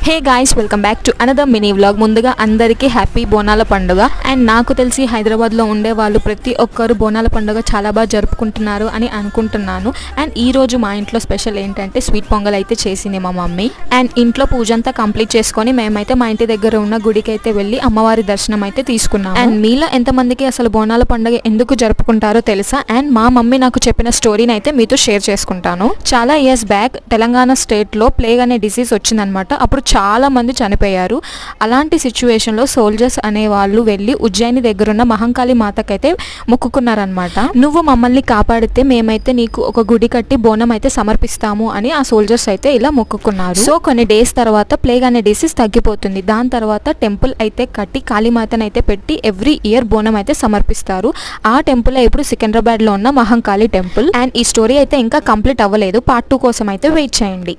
Hey guys, welcome back to another mini vlog. ముందుగా అందరికీ happy బోనాల పండుగ. అండ్ నాకు తెలిసి హైదరాబాద్లో ఉండే వాళ్ళు ప్రతి ఒక్కరు బోనాల పండుగ చాలా బాగా జరుపుకుంటున్నారు అని అనుకుంటున్నాను. అండ్ ఈ రోజు మా ఇంట్లో స్పెషల్ ఏంటంటే స్వీట్ పొంగల్ అయితే చేసింది మా మమ్మీ. అండ్ ఇంట్లో పూజ అంతా కంప్లీట్ చేసుకొని మేమైతే మా ఇంటి దగ్గర ఉన్న గుడికి అయితే వెళ్ళి అమ్మవారి దర్శనం అయితే తీసుకున్నాం. అండ్ మీలో ఎంతమందికి అసలు బోనాల పండుగ ఎందుకు జరుపుకుంటారో తెలుసా? అండ్ మా మమ్మీ నాకు చెప్పిన స్టోరీని అయితే మీతో షేర్ చేసుకుంటాను. చాలా ఇయర్స్ బ్యాక్ తెలంగాణ స్టేట్లో ప్లేగ్ అనే డిసీజ్ వచ్చిందనమాట. అప్పుడు చాలా మంది చనిపోయారు. అలాంటి సిచ్యువేషన్లో సోల్జర్స్ అనే వాళ్ళు వెళ్ళి ఉజ్జయిని దగ్గరున్న మహంకాళి మాతకైతే మొక్కుకున్నారనమాట. నువ్వు మమ్మల్ని కాపాడితే మేమైతే నీకు ఒక గుడి కట్టి బోనం అయితే సమర్పిస్తాము అని ఆ సోల్జర్స్ అయితే ఇలా మొక్కుకున్నారు. సో కొన్ని డేస్ తర్వాత ప్లేగ్ అనే డిసీజ్ తగ్గిపోతుంది. దాని తర్వాత టెంపుల్ అయితే కట్టి కాళీమాతను అయితే పెట్టి ఎవ్రీ ఇయర్ బోనం అయితే సమర్పిస్తారు. ఆ టెంపుల్ ఇప్పుడు సికింద్రాబాద్ లో ఉన్న మహంకాళి టెంపుల్. అండ్ ఈ స్టోరీ అయితే ఇంకా కంప్లీట్ అవ్వలేదు. పార్ట్ 2 కోసం అయితే వెయిట్ చేయండి.